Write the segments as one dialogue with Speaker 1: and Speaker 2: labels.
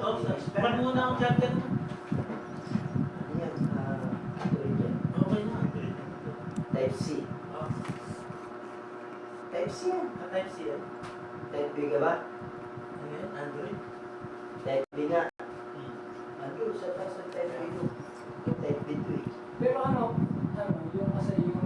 Speaker 1: to. Man muna ang charger mo.
Speaker 2: Ano yan? Android yan.
Speaker 1: Okay na, Android.
Speaker 2: Type C.
Speaker 1: Oh.
Speaker 2: Type C yan.
Speaker 1: Type C yan.
Speaker 2: Type B ka ba?
Speaker 1: Ano yan? Android.
Speaker 2: Type B nga. Android sa taas ng Type B mo. Yung Type B to eh.
Speaker 3: Pero yung kasi yung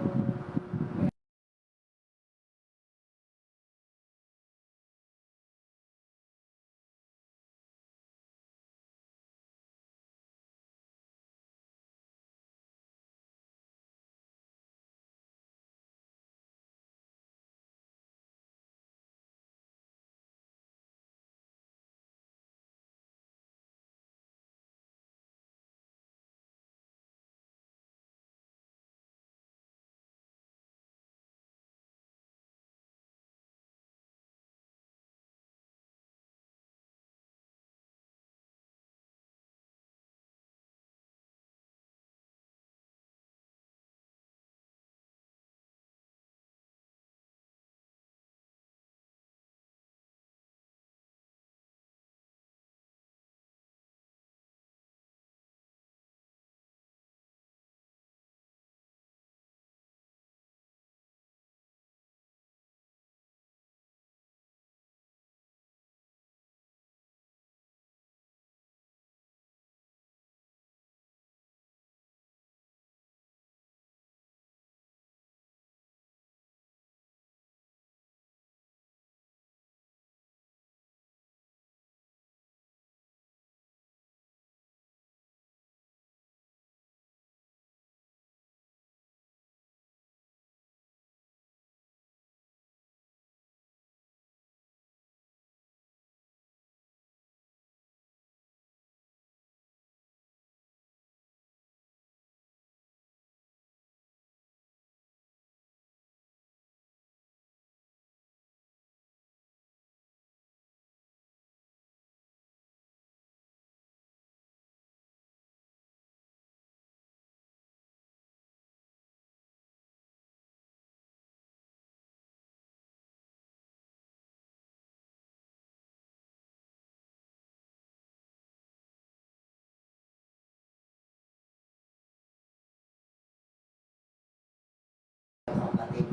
Speaker 2: Kapatid.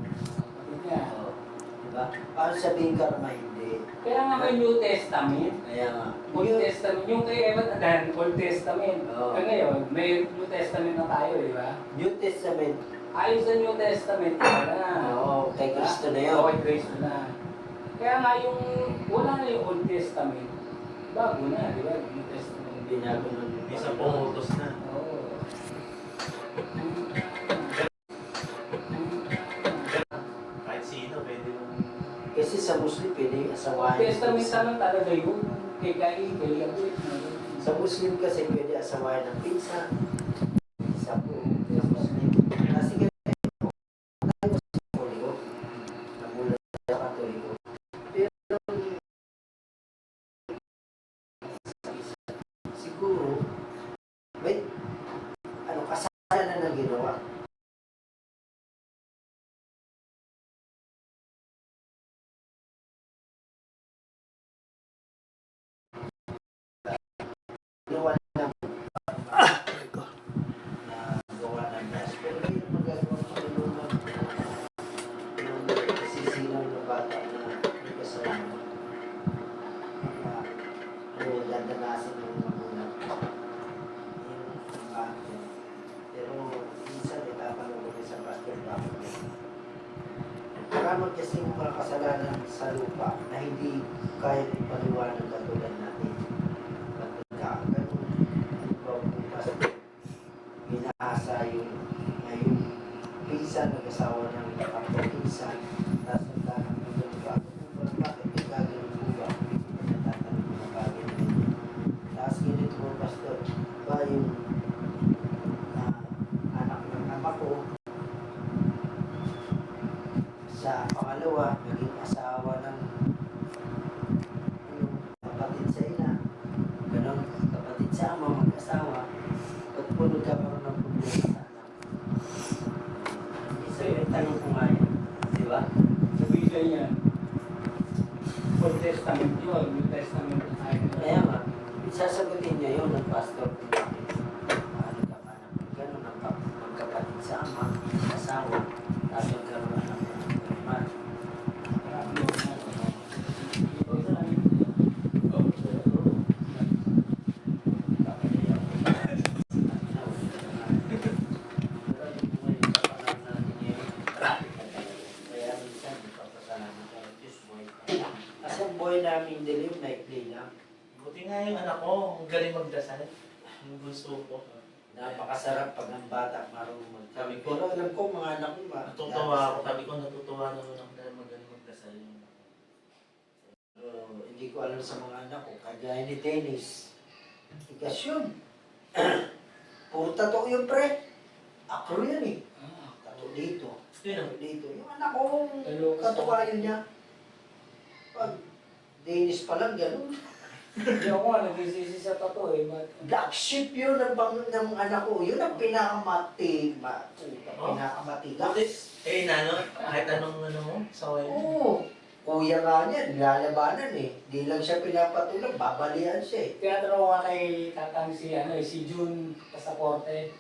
Speaker 3: niya.
Speaker 2: Oo. Diba? Paano sabihin karma hindi?
Speaker 3: Kaya nga may New Testament.
Speaker 2: Kaya nga.
Speaker 3: Old Testament. Yung kay Evan Adan, Old Testament.
Speaker 2: Oo.
Speaker 3: Kaya ngayon, may New Testament na tayo, di ba?
Speaker 2: New Testament.
Speaker 3: Ayon sa New Testament, iba na.
Speaker 2: Oo, kay Kristo na yun.
Speaker 3: Oo, kay Kristo na. Kaya nga yung, wala na yung Old Testament. Bago na, di ba? New Testament.
Speaker 2: Binago nun.
Speaker 1: Isa pumutos na.
Speaker 3: Oo.
Speaker 1: Kahit sino, pwede mo.
Speaker 2: Kasi sa Muslim, pwede yung asawahin.
Speaker 3: Testament lang talaga yun. Kay Gai, kay Labit.
Speaker 2: Sa Muslim kasi pwede asawahin ng pinsa. Isa po. Sa Muslim. Kasi ganito, tayo sa Katoliko. Namulat sa Katoliko. Pero, siguro, may, kasalanan na ginawa. Ginawa na gawa ng gas. Pero hindi na magagawa ng Panginoon ng sisilang ng bata na may kasalanan. Dadanasin ng magulang. Yung bakit. Pero minsan itatanong ko sa pastor bakit. Maraming kasi mga kasalanan sa lupa na hindi kaya ng paliwanag katulad natin. Minaasa yung pinsan, nag-asawa ng kapag-pinsan, tapos nagtanong ng lupa. Bakit may gagawin po ba? Nagtatanong ng bagay na ganyan. Tapos ganito po, pastor, ba yung anak ng ama ko sa pangalawa, naging asawa ng kapatid sa ina, ganon, kapatid sa ama, mag-asawa, at po nagkakaroon ng problema sa anak. Isa yung tanong ko nga yan, di ba?
Speaker 3: Sabihin sa niya, Old Testament yun, New Testament tayo.
Speaker 2: Kaya nga, ibig sasagutin niya yun ng pastor kung bakit ano ka pa na gano'n ang magkapatid sa ama, sa asawa, tapos magkaroon anak na ng normal.
Speaker 3: Marami yung ano. Ito sa amin.
Speaker 2: Kaya minsan, papasalamat tayo, Diyos buhay pa. Kasi ang buhay namin dilim, naikli lang.
Speaker 1: Buti nga yung anak ko, ang galing magdasal. Yung gusto ko.
Speaker 2: Napakasarap pag ang bata marunong
Speaker 1: Sabi ko,
Speaker 2: Pero alam ko, mga anak ko
Speaker 1: natutuwa ako. Sabi ko, natutuwa naman ako dahil magaling magdasal yung anak ko.
Speaker 2: Pero hindi ko alam sa mga anak ko, kagaya ni Dennis. Tigas yun. Puro tato yun, pre. Ako yan eh. Tato dito.
Speaker 1: Yun ang
Speaker 2: Tato dito. Yung anak ko,
Speaker 3: Hello,
Speaker 2: katukayo niya. Pag Dennis pa lang, gano'n.
Speaker 3: Hindi ako nga, nagsisisi sa tato eh.
Speaker 2: Black sheep yun ng anak ko. Yun ang
Speaker 1: Oh.
Speaker 2: pinakamatigas.
Speaker 1: Eh, nano, kahit anong ano mo, saway mo.
Speaker 2: Oo. Kuya nga niya, nilalabanan eh. Di lang siya pinapatulog, babalian siya eh.
Speaker 3: Tinatanong ko nga kay tatang si June Pasaporte.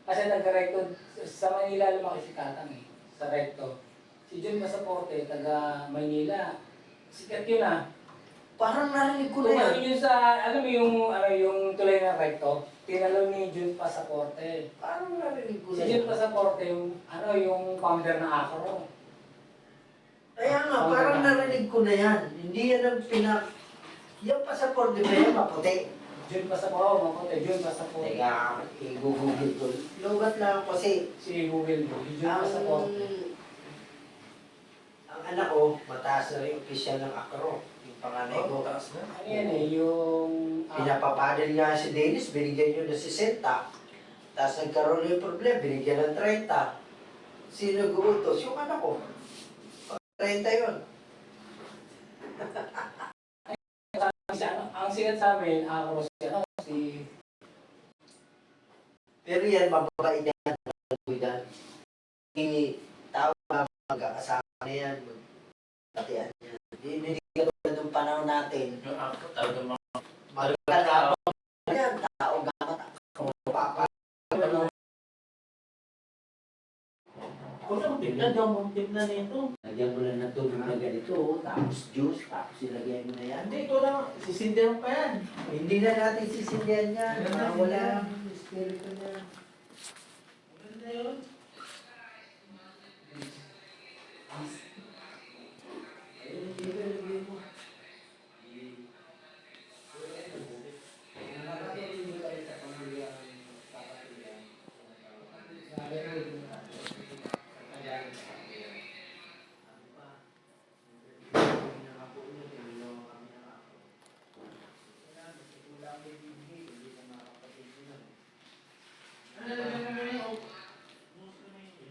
Speaker 3: Kasi nagka-recto, sa Manila lumaki si tatang eh, sa recto. Si June Pasaporte, taga Manila. Sikat yun ah.
Speaker 2: Parang narinig ko na yan.
Speaker 3: Tumayo yun sa, alam mo yung tulay ng recto, tinalo ni June Pasaporte.
Speaker 2: Parang narinig ko
Speaker 3: Si
Speaker 2: na
Speaker 3: June
Speaker 2: yan.
Speaker 3: Pasaporte, yung founder ng Acro.
Speaker 2: Kaya nga, parang narinig ko na yan. Hindi yan ang Yung passport, di ba yan, maputi?
Speaker 3: June Pasaporte, maputi, June Pasaporte.
Speaker 2: Teka, i-google ko. Lugat lang kasi
Speaker 3: Si Google mo, June
Speaker 2: ang,
Speaker 3: Pasaporte.
Speaker 2: ang anak ko, mataas na rin opisyal ng Acro. Yung panganay ko.
Speaker 1: taas na.
Speaker 3: Ano yan eh, yung...
Speaker 2: Pinapapadal nga si Dennis, binigyan nyo ng 60. Tapos nagkaroon yung problema, binigyan ng 30. Sino guutos? Yung anak ko. 30 yun.
Speaker 3: Ang sikat sa amin, Acro si...
Speaker 2: Pero yan, mababait yan. Tao mag-aasama na yan. Patian yan. Hindi katulad ng panahon natin.
Speaker 1: Yung ako, talaga mga
Speaker 2: Magkakabang yan. Tao gamat. Papa.
Speaker 1: kung ang tignan, yung tignan nito.
Speaker 2: Lagyan mo lang ng tubig na ganito, tapos juice, tapos ilagay mo na yan.
Speaker 1: Hindi, ito lang, sisindihan pa yan.
Speaker 2: Hindi na natin sisindihan yan. Wala ang espiritu niya.
Speaker 1: Maganda yun.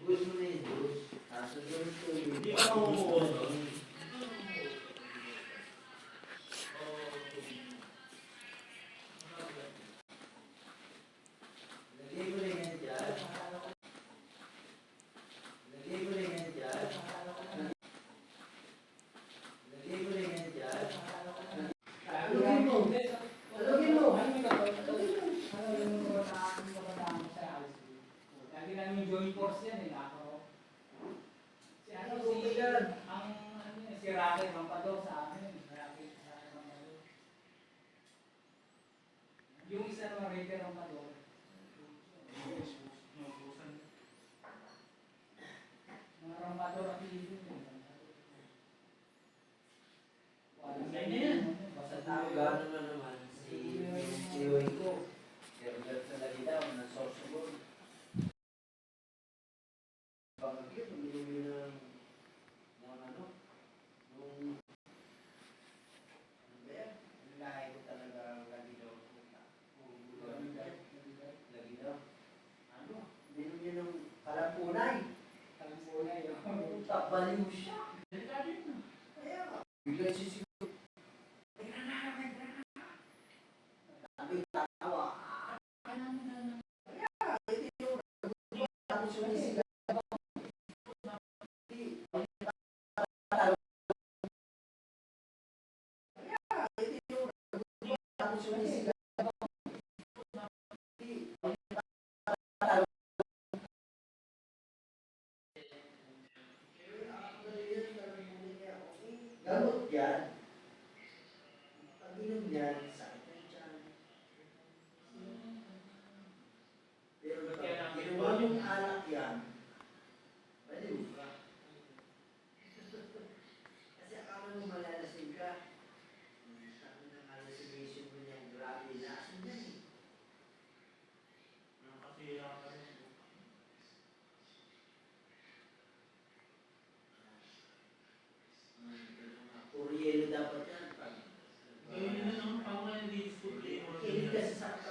Speaker 2: Juice mo na yung juice. Tapos lagyan mo tubig.
Speaker 1: Hindi ka mamukuha doon.
Speaker 2: Lagay mo na yan dyan. Lagay mo na yan dyan. Lagay mo na yan dyan. Lagay mo. Lagay mo.
Speaker 3: Lagi namin yung joint force yan eh, Acro. Si ano, si Rocket Rampador sa amin. Rocket sa Rampador. Yung isa naman, Raker Rampador. Mga Rampador ang pilipin yun.
Speaker 2: Sa tao gano'n na naman si Uy ko. Gerber talaga daw ng Sorsogon. Pagkakit, umili ng ano, nung ba yan? Yung lahi ko talaga lagi daw. Lagi daw. Ano? Binili ng kalampunay.
Speaker 3: Kalampunay yun.
Speaker 2: Baliw siya. Kaya nga. Biglang sisigaw. Sabi, tatawa. Kaya, hindi yung tapos sumisigaw. Kaya, hindi yung tapos sumisigaw.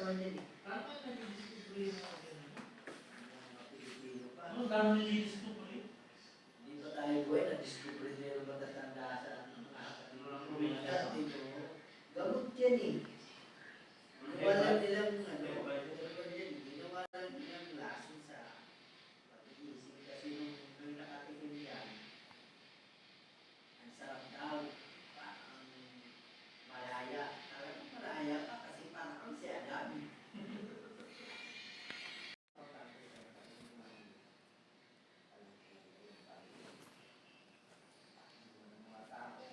Speaker 2: naman yan eh.
Speaker 1: Tama na nag-discover yung mga ganun.
Speaker 2: Mga Pilipino pa.
Speaker 1: Ano, dami nag-discover eh.
Speaker 2: Hindi pa tayo buhay, na-discover nila yung matatanda sa mga probinsya. Gamot yan eh. Ginawa nilang ginawa nilang lason sa pag-iisip kasi nung nakatikim yan, ang sarap daw, parang malaya. Talagang malaya ka kasi parang ang siyagan. Mga tao,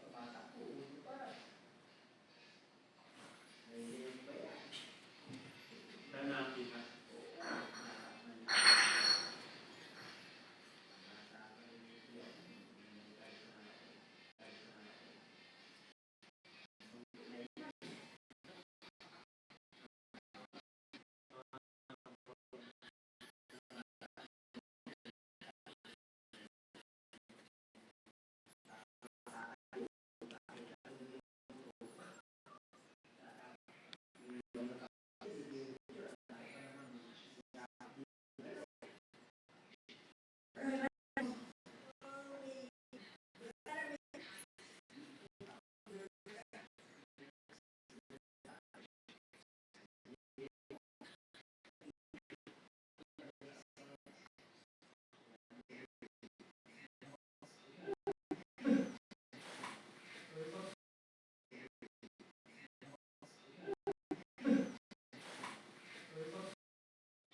Speaker 2: tumatakbo, hindi pa. Nahihirap pa yan.
Speaker 1: Nanati na.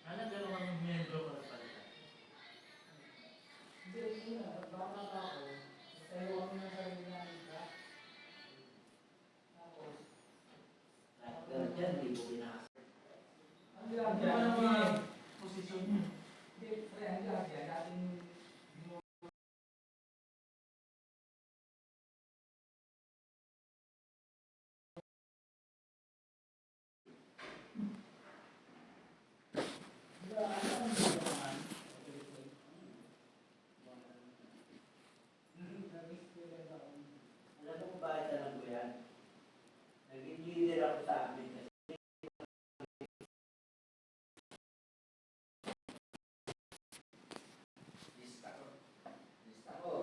Speaker 1: Ano, gano'n kang miyembro ko na pala.
Speaker 3: Hindi, hindi na. Bata pa ako. Tayo kami ng sarili namin. Tapos,
Speaker 2: Lifeguard yan, di mo binasa.
Speaker 3: ang grabe
Speaker 1: Ano
Speaker 3: yan.
Speaker 1: ang mga posisyon niyo?
Speaker 3: Hindi, pre, ang grabe yan. Dating
Speaker 2: Alam mo kung bakit alam ko yan? Naging leader ako sa amin kasi lista ko. Lista ko.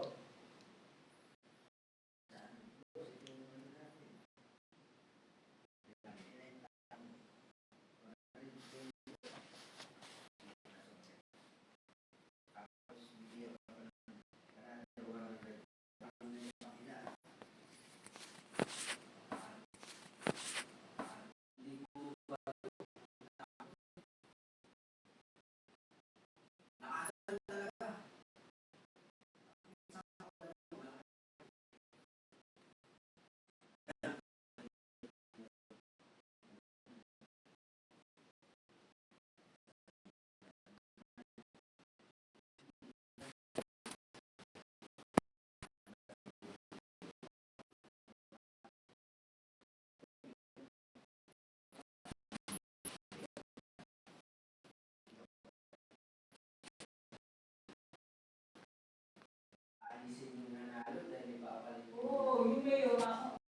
Speaker 2: Alisin yung nanalo dahil ipapalit mo.
Speaker 3: Oo, yung mayor,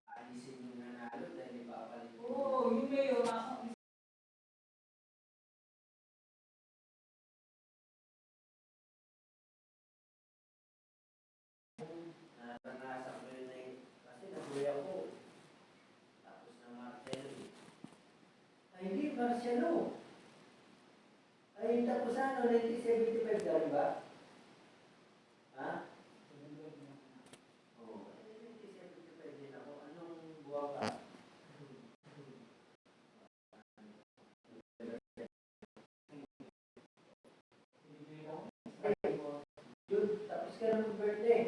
Speaker 2: Alisin yung nanalo dahil ipapalit mo.
Speaker 3: oo, yung mayor,
Speaker 2: Naranasan ko yun eh. Kasi nabuhay ako. Tapos na Marcelo. Ay, hindi, Marcelo. Ay, tapos ano, 1975 daw ba? Ha? Oo. Ay, 1975 din ako. Anong buwan ka? Yun, tapos ka na mag-birthday.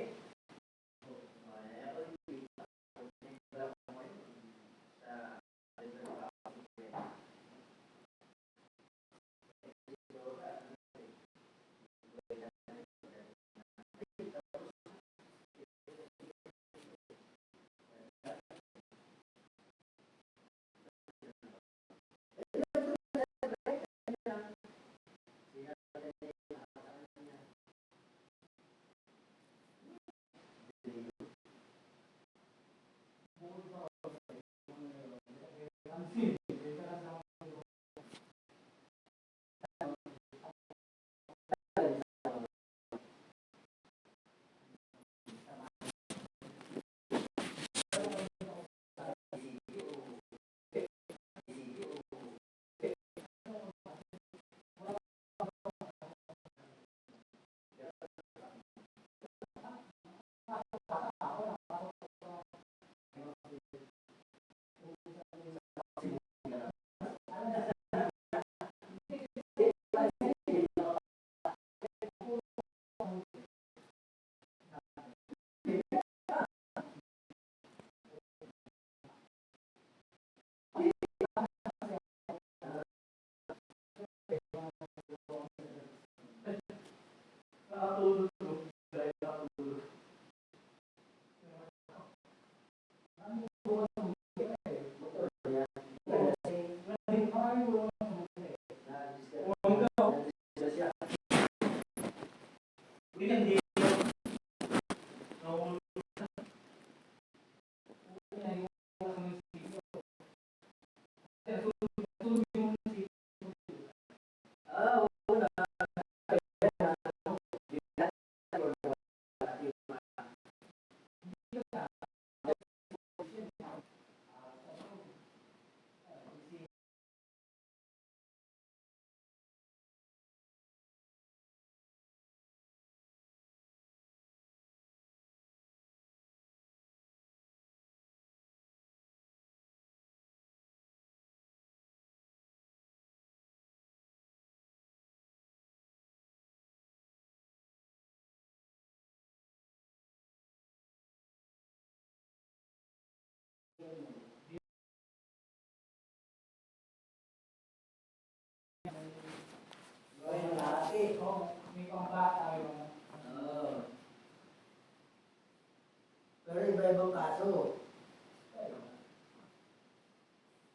Speaker 2: Pero iba-ibang kaso.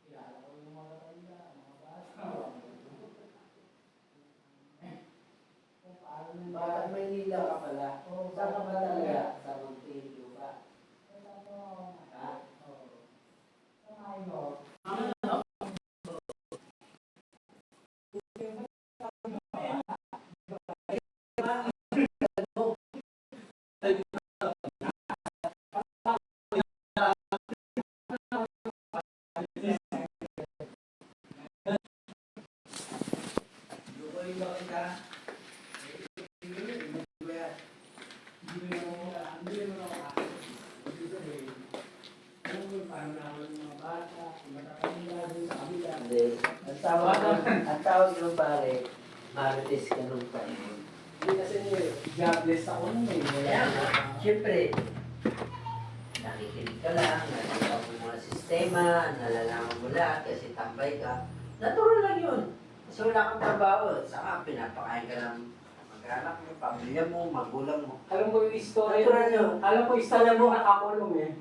Speaker 3: Kilala ko yung mga tanda, mga bata. Kung paano yung
Speaker 2: Bakit Maynila ka pala? Saan ka ba talaga? Sa Montevideo ka? Ha? Lukoy ba kita? Hindi. Ang tawag ng pare, Marites ka nung panahon.
Speaker 3: Hindi kasi jobless ako nun eh.
Speaker 2: Kaya nga, siyempre, nakikinig ka lang, nakikita mo yung mga sistema, nalalaman mo lahat kasi tambay ka. Natural lang yun. Kasi wala kang trabaho. Saka pinapakain ka ng mag-anak mo, pamilya mo, magulang mo.
Speaker 3: Alam mo yung story,
Speaker 2: Natural yun.
Speaker 3: alam mo yung story mo nakakulong eh.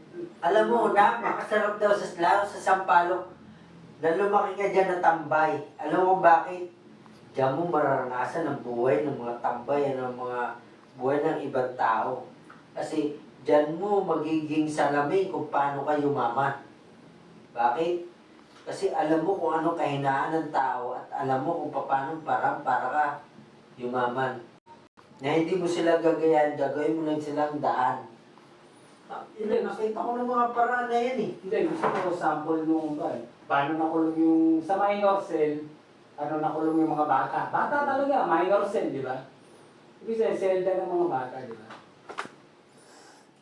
Speaker 2: Alam mo, napakasarap daw lalo sa Sampaloc na lumaki ka dyan na tambay. Alam mo bakit? Diyan mo mararanasan ang buhay ng mga tambay, ng mga buhay ng ibang tao. Kasi diyan mo magiging salamin kung paano ka yumaman. Bakit? Kasi alam mo kung ano kahinaan ng tao at alam mo kung paano parang para ka yumaman. Na hindi mo sila gagayan, gagawin mo lang silang daan. Nakita ko ng mga paraan na yan eh.
Speaker 3: Hindi, gusto ko sample nung ba paano nakulong yung sa minor cell, ano nakulong yung mga bata. Bata talaga, minor cell, di ba? Ibig sabihin, selda ng mga bata, di ba?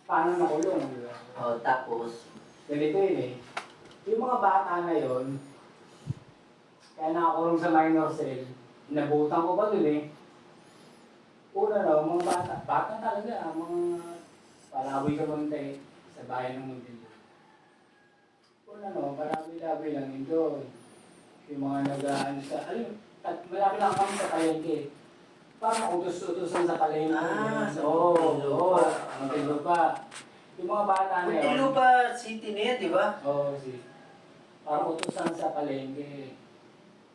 Speaker 3: Paano nakulong, di ba?
Speaker 2: O, tapos,
Speaker 3: Ganito yun eh. Yung mga bata na yun, kaya nakakulong sa minor cell, inabutan ko pa dun eh. Una na, mga bata talaga, mga palaboy ka munti sa bayan ng Muntinlupa. Una no, marami-labi lang yun doon. Yung mga nag-ano sa, malapit lang kami sa palengke. Parang utos-utosan sa palengke.
Speaker 2: sa
Speaker 3: Oo,
Speaker 2: Muntinlupa.
Speaker 3: Muntinlupa. Yung mga bata na yun.
Speaker 2: Muntinlupa City na yan, di ba?
Speaker 3: Oo, parang utosan sa palengke.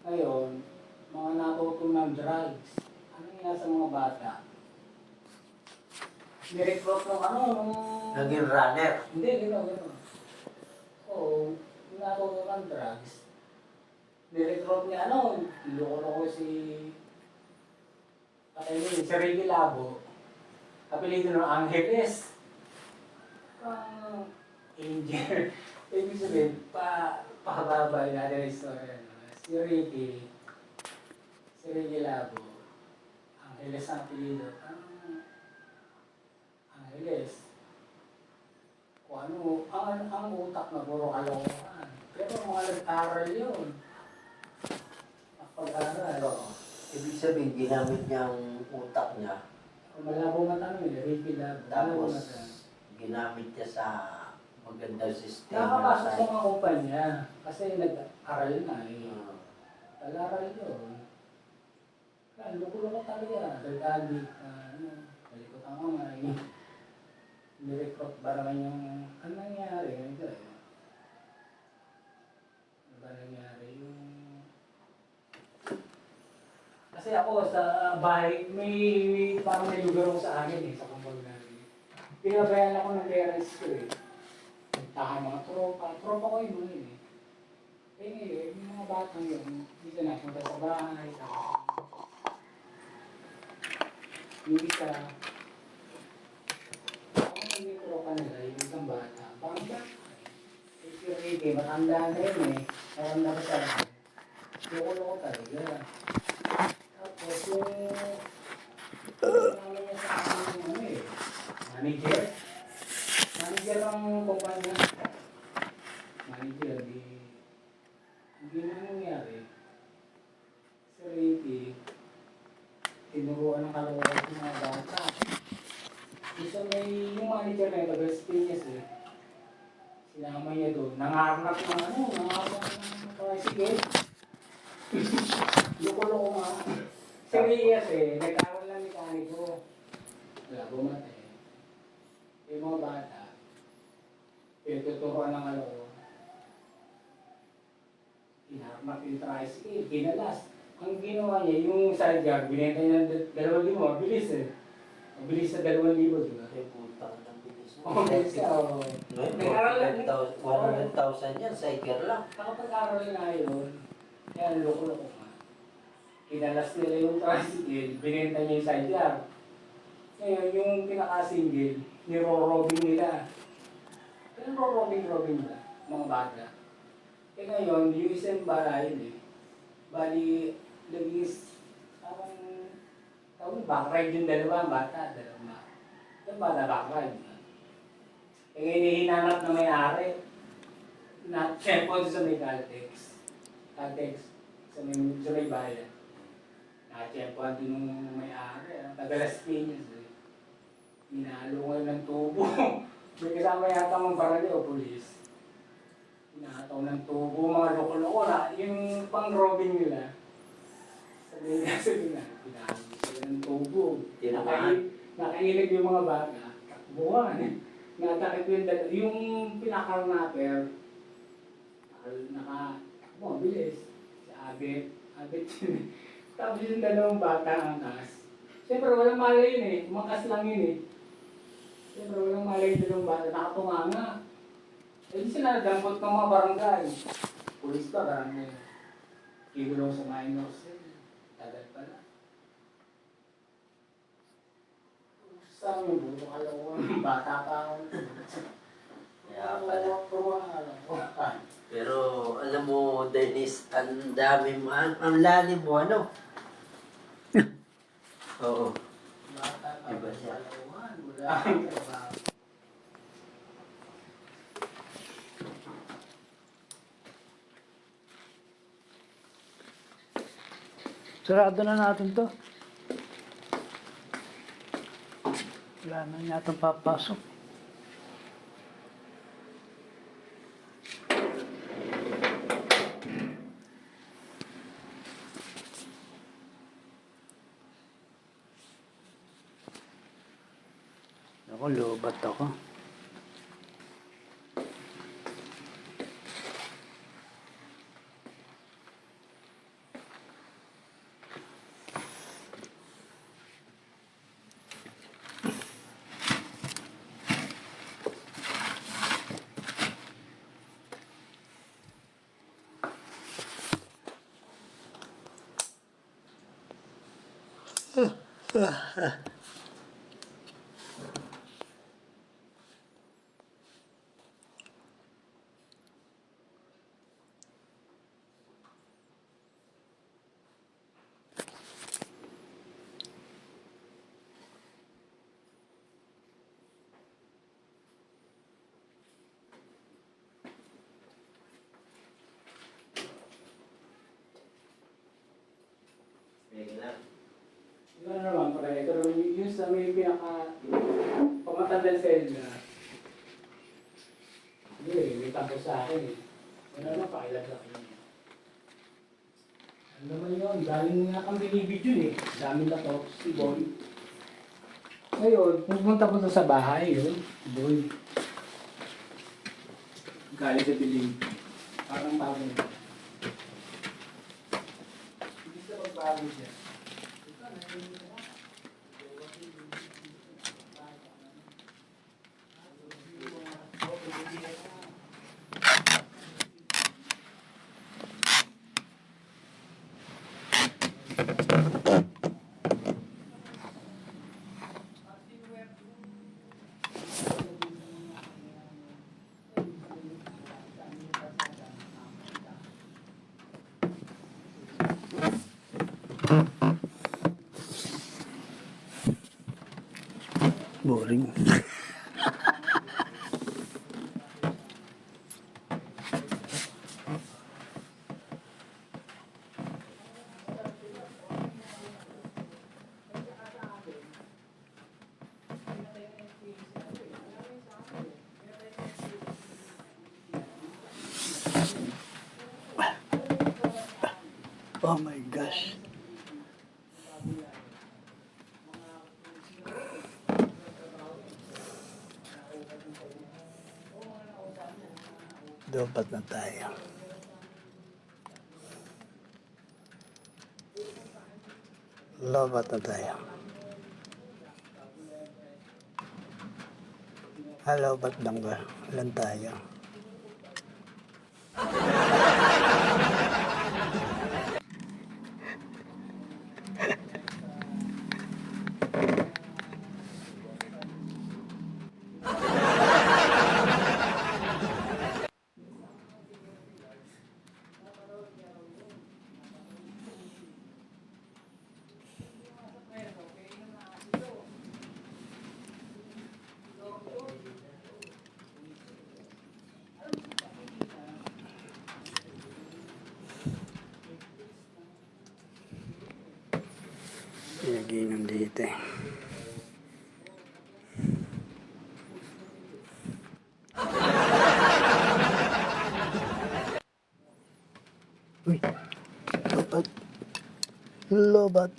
Speaker 3: Ngayon, mga natuto ng drugs. Ano nga sa mga bata? Nirecruit nung nung...
Speaker 2: Naging runner.
Speaker 3: Hindi, gano'n. Oo, yung natuto ng drugs. Nirecruit niya loko-loko si... Patay niya, si Ricky Labo. Kapilitin ng Angeles. Angel. Ibig sabihin, pakababay natin ang istorya. Si Ricky Labo, Angeles ang apelido. Angeles. Kung ano, ang utak na puro kalokohan. Pero mga nag-aral yun. Pag-aral.
Speaker 2: Ibig sabihin, ginamit niya ang utak niya.
Speaker 3: Malabo matanong Ricky Labo.
Speaker 2: Tapos, ginamit niya sa magandang sistema.
Speaker 3: Nakakapasok sa mga kumpanya kasi nag-aral na eh.
Speaker 2: Ah.
Speaker 3: Nag-aral yun. Loko-loko talaga. Dagdagi. Balikot ang kamay. Nirecruit ba naman yung... Ano nangyari? Ganito eh. Ano ba nangyari? Yung... Kasi ako sa bahay, may parang may lugar ako sa akin eh, sa kumpag namin. Pinabayan ako ng parents ko eh. Nagtahan mga tropa. Tropa ko yun eh. Eh ngayon, yung mga batang yun, dito na, punta sa bahay. Yung isa, yung tropa nila, yung isang bata, parang ba? Eh, si Ricky, matanda na yun eh. Parang nakasama. Loko-loko talaga. Tapos yung namin niya sa akin manager. Manager ng kumpanya. Manager, hindi na nangyari. Si Ricky, tinuruan ng kalawakan ng mga bata. Isa may yung manager na yung taga Piñas eh. Sinama niya doon. Nangarap ng tricycle. Loko-loko nga. Si Rias eh, nag-aaral lang mekaniko. Wala, bumatay. Yung mga bata, tuturuan ng ano ko. Hinamak yung tricycle, kinalas. Ang ginawa niya, yung sidecar, binenta niya ng 2,000, mabilis eh. Mabilis na 2,000, di ba?
Speaker 2: Ay, puta ka ng bilis.
Speaker 3: Oo, mabilis ka, oo.
Speaker 2: Ngayon, 100,000 yan, cycle lang.
Speaker 3: Nakapag-aral na yun, kaya loko-loko nga. Kinalas nila yung tricycle, binenta niya yung sidecar. Ngayon, yung pinaka-single, niro-robbing nila. Kaya robbing nila, mga bata. Eh ngayon, yung isang barayin eh. Bali, lagis, tawag backride yung dalawang bata, dalawang. Yung bata backride. Eh ngayon, hinanap na may-ari. Na-check sa may Caltex. Sa may bayan. Na-check din yung may-ari. Tagalas Piñas eh. Hinalo ngayon ng tubo. May kasama yata mong barangay o pulis. Hinataw ng tubo, mga loko-loko na. Yung pang-robbing nila. Sabi na, pinahalo sila ng tubo. Nakailig yung mga bata. Takbuhan. Natakip yung pinaka-napper. Naka-takbo, bilis. Si Abet yun. Tapos yung dalawang bata ang angkas. Siyempre, walang malay yun eh. Umakas lang yun eh. Siyempre, walang malay yung dalawang bata. Nakatunganga. Eh, di sila nadampot ng mga barangay. Pulis pa, barangay. Kigulong sa minors. Tagal pala. Saan yung buto ka lang? Bata pa ako.
Speaker 2: Kaya pala. Pero alam mo, Dennis, ang dami mo, ang lalim mo, ano? Oo.
Speaker 3: Bata pa
Speaker 2: Iba siya.
Speaker 3: wala akong trabaho.
Speaker 4: Sarado na natin to. Wala na yata papasok. Ako, lobat ako.
Speaker 3: Ano naman pala, ito naman yung sa may pinaka pamatandang selda. Hindi, may tapos sa akin eh. Ano naman, pakilagay ko. Ano naman yun, galing nga kang binibidyo eh. Dami na to, si Boy. Ngayon, pupunta ko sa bahay yun, Boy. Galing sa dilim. Parang bago na. Hindi sa pagbago siya.
Speaker 4: Boring. Oh my gosh. Lobat na tayo. Lobat na tayo. Lobat lang ba? Ilan tayo? Pinaginom dito eh. Uy, lobat. Lobat.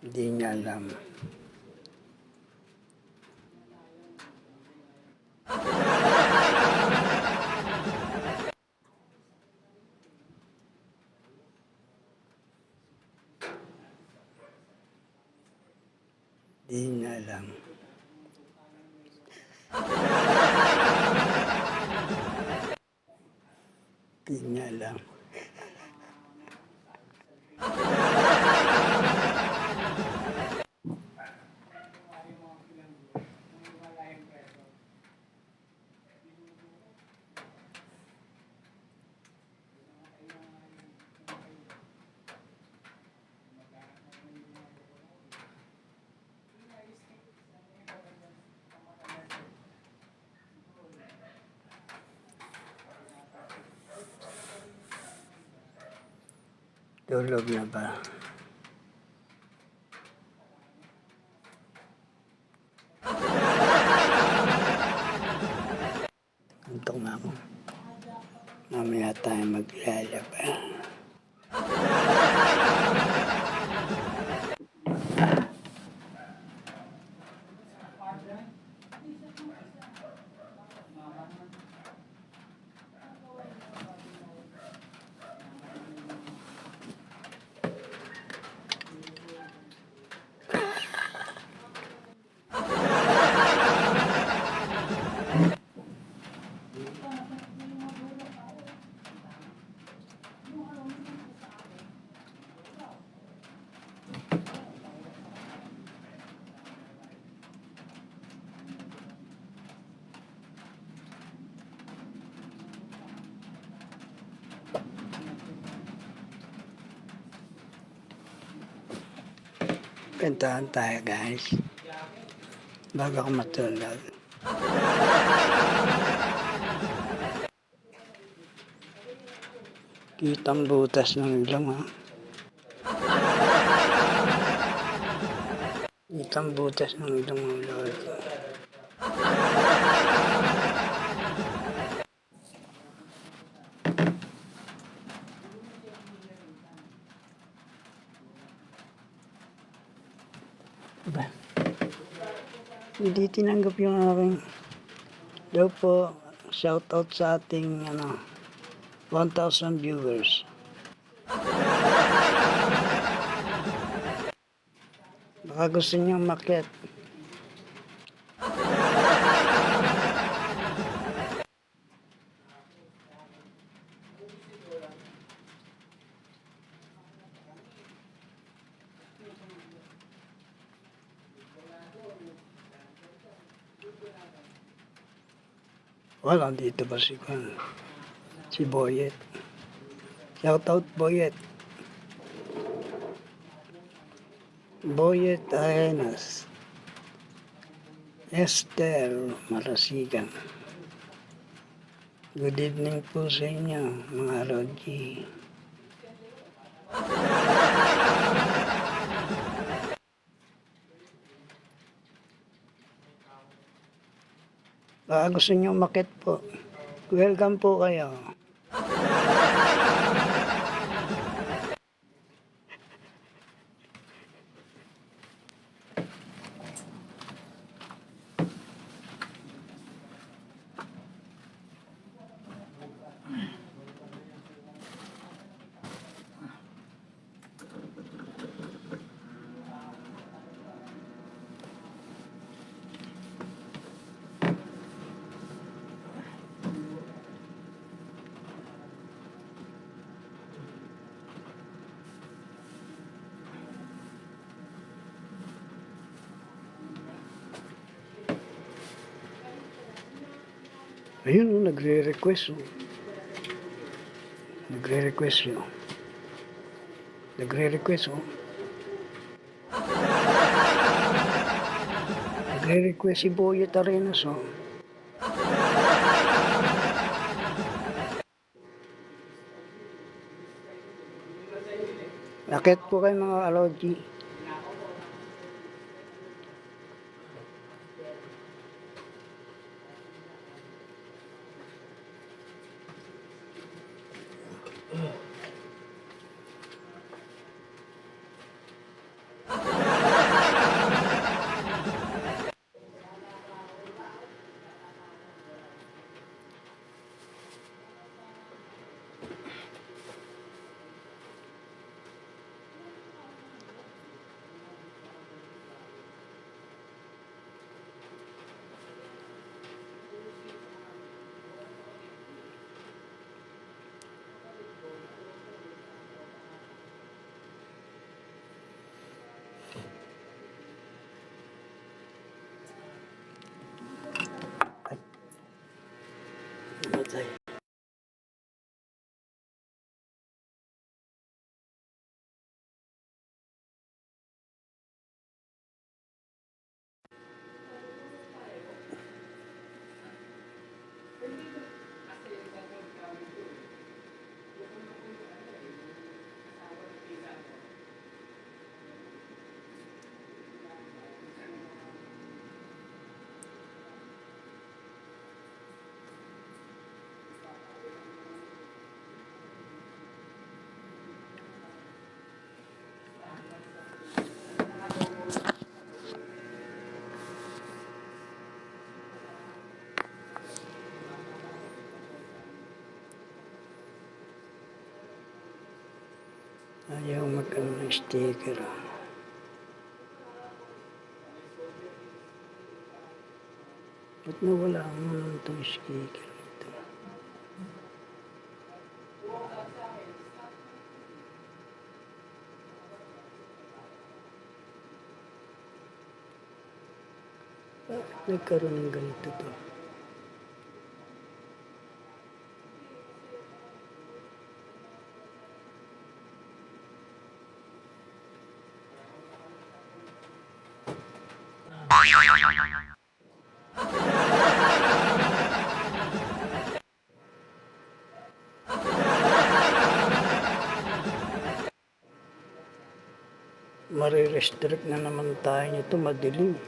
Speaker 4: Hindi niya alam. Hindi niya alam. Hindi niya alam. Tulog na ba? Antok na ako. Mamaya tayo maglalaba. Kantahan tayo guys. Bago ako matulog. Kitang butas ng ilong ha. Kitang butas ng ilong ng lord ko. Ba? Hindi tinanggap yung aking daw po shoutout sa ating 1,000 viewers. Baka gusto niyo makyat. Wala, dito ba si Boyet. Shoutout Boyet. Boyet Aenas. Esther Marasigan. Good evening po sa inyo, mga Roji. Baka gusto nyo umakyat po. Welcome po kayo. Ayun, oh, nagre-request. Oh. Nagre-request yun. Nagre-request, oh. Nagre-request si Boyet Arenas, oh. Akit po kayo mga Aloji. Matay. Ayaw magkaroon ng sticker. Ba't nawala ang naman itong sticker ito? Bakit nagkaroon ng ganito to? Marirestrict na naman tayo nito, madilim.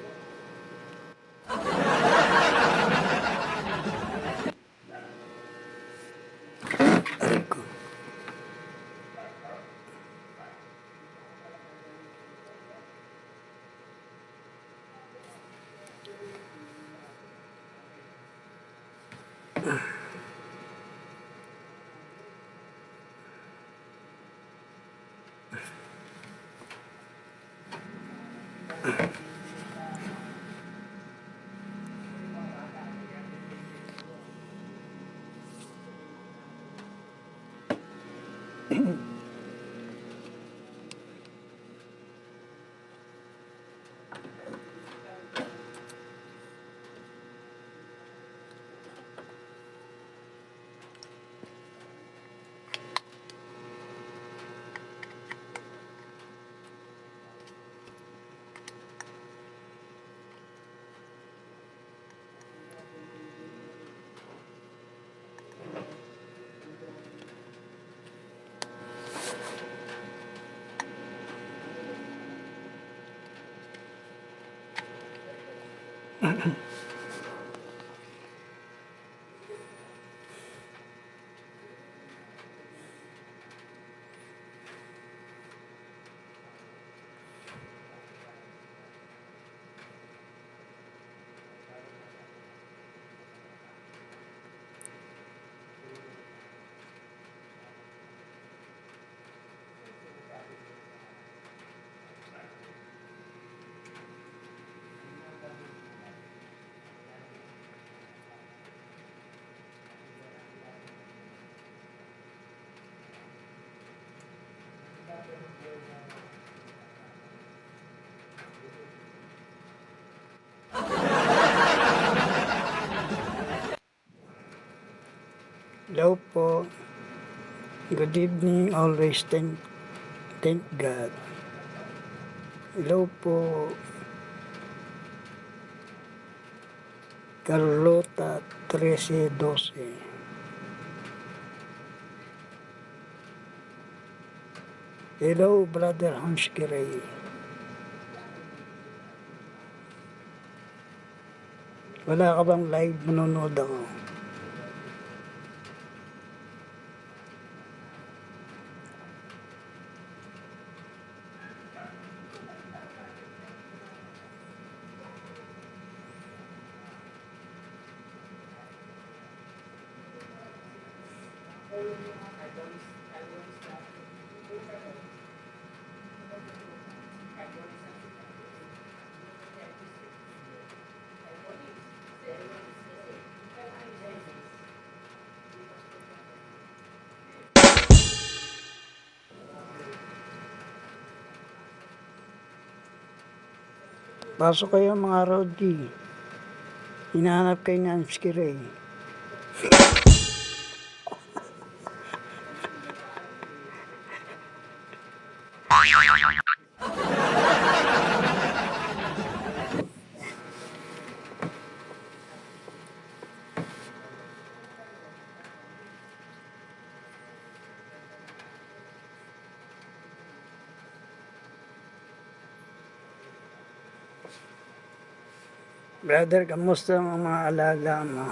Speaker 4: Aray ko. Hello po. Good evening. Always thank God. Hello po. Carlota 1312. Hello, Brother Hans Kiray. Wala ka bang live? Manonood ako. Pasok kayo mga Rodi. Hinahanap kayo ni Hans Kiray. Brother, kamusta ang mga alaga mo?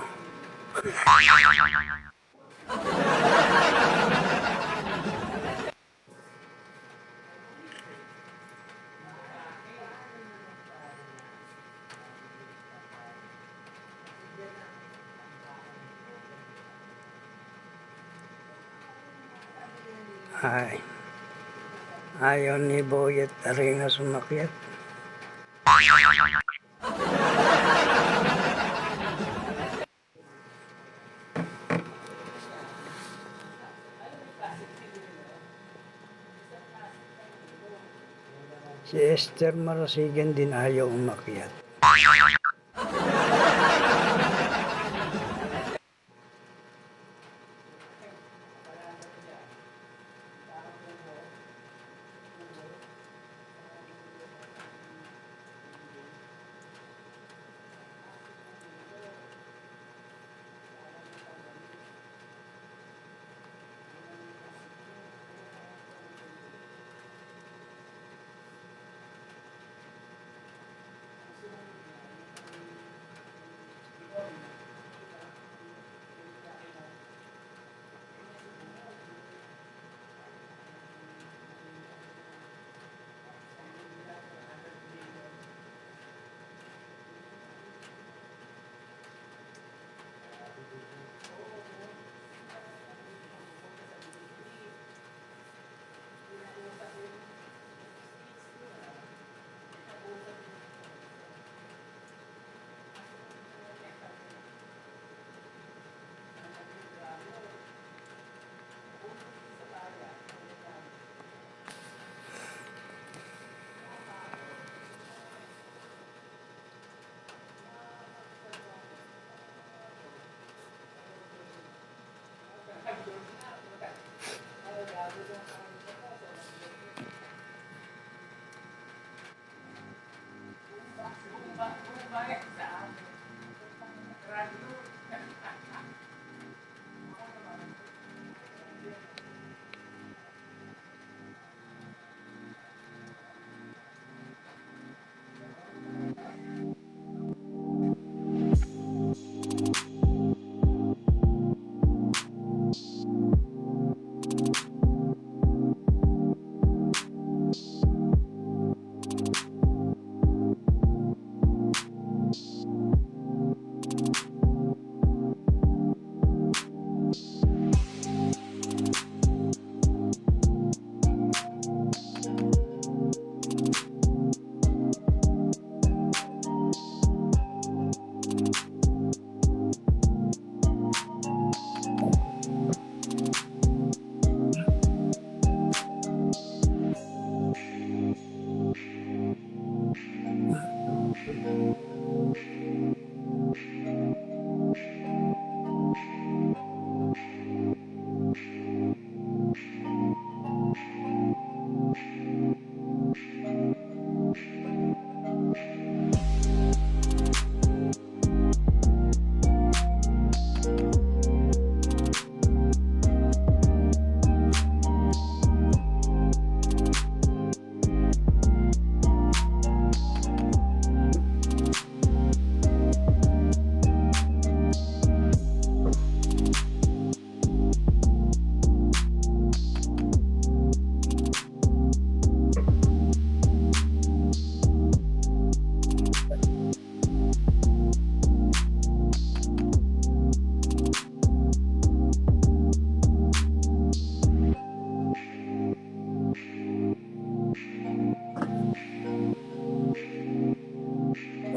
Speaker 4: Ay, ayaw ni Boyet Aringa sumakyat. Si Esther Marasigan din ayaw umakyat.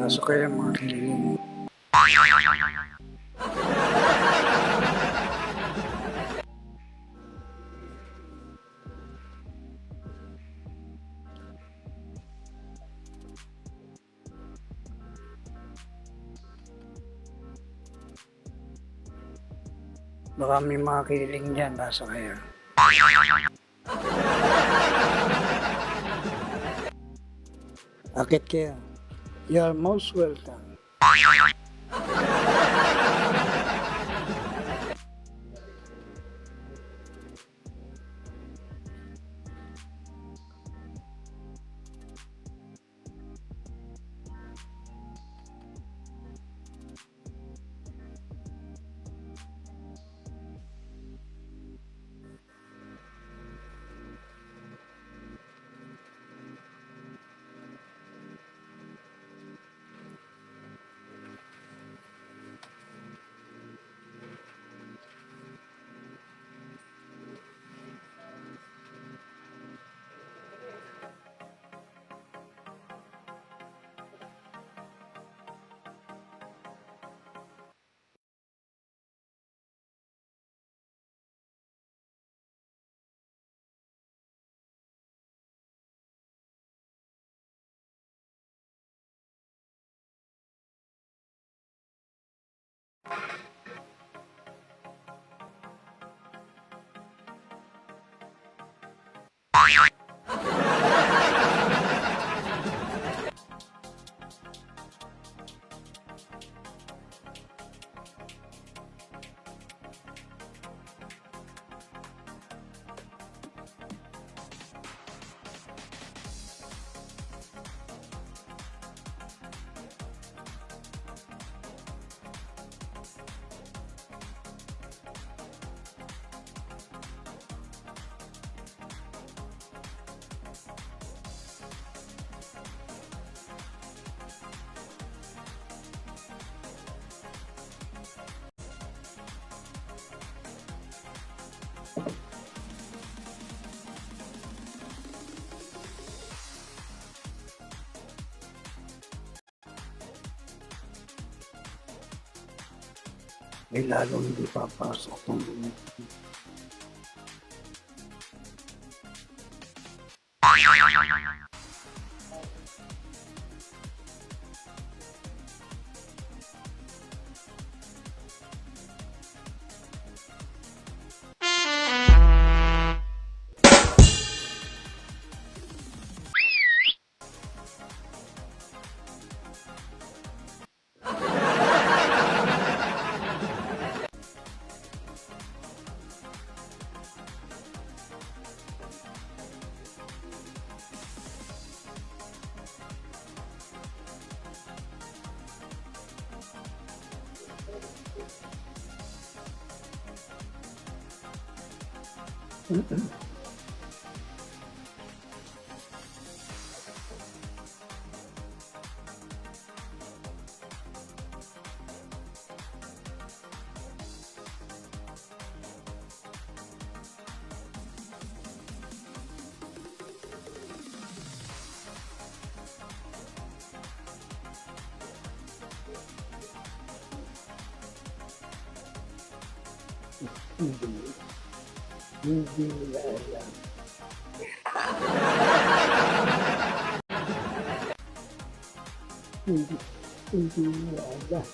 Speaker 4: Pasok kayo mga kaibigan. Baka may mga kiling dyan, pasok kayo. Akit kayo. You are most welcome. May lalong hindi papasok kung hindi nila alam. Hindi nila alam.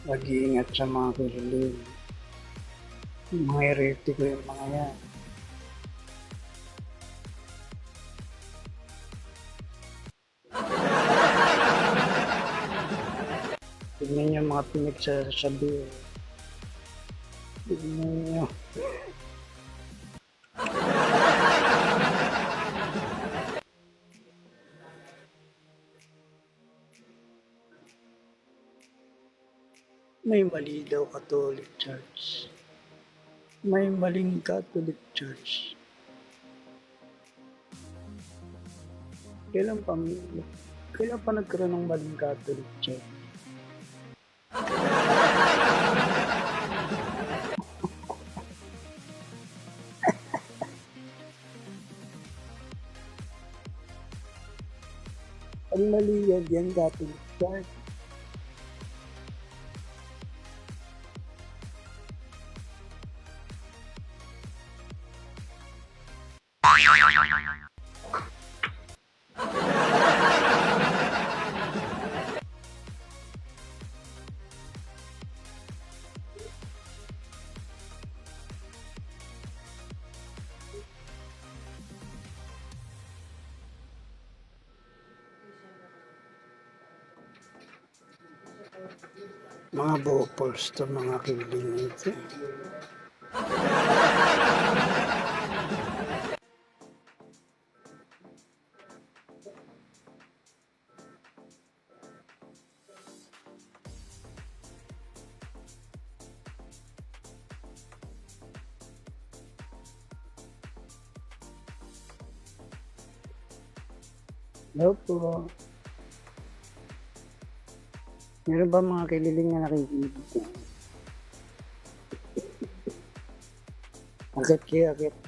Speaker 4: Mag-iingat sa mga kililim. Mga iriti ko yung mga yan. Tignan niyo mga pinagsasabi. Tignan niyo. May mali daw Catholic Church. May maling Catholic Church. Kailan pa nagkaroon ng maling Catholic Church? Ang mali yan Catholic Church. Mga bopals to mga kiling ito. Hello po. Meron ba mga kililing na nakikinig? Akit kayo, akit.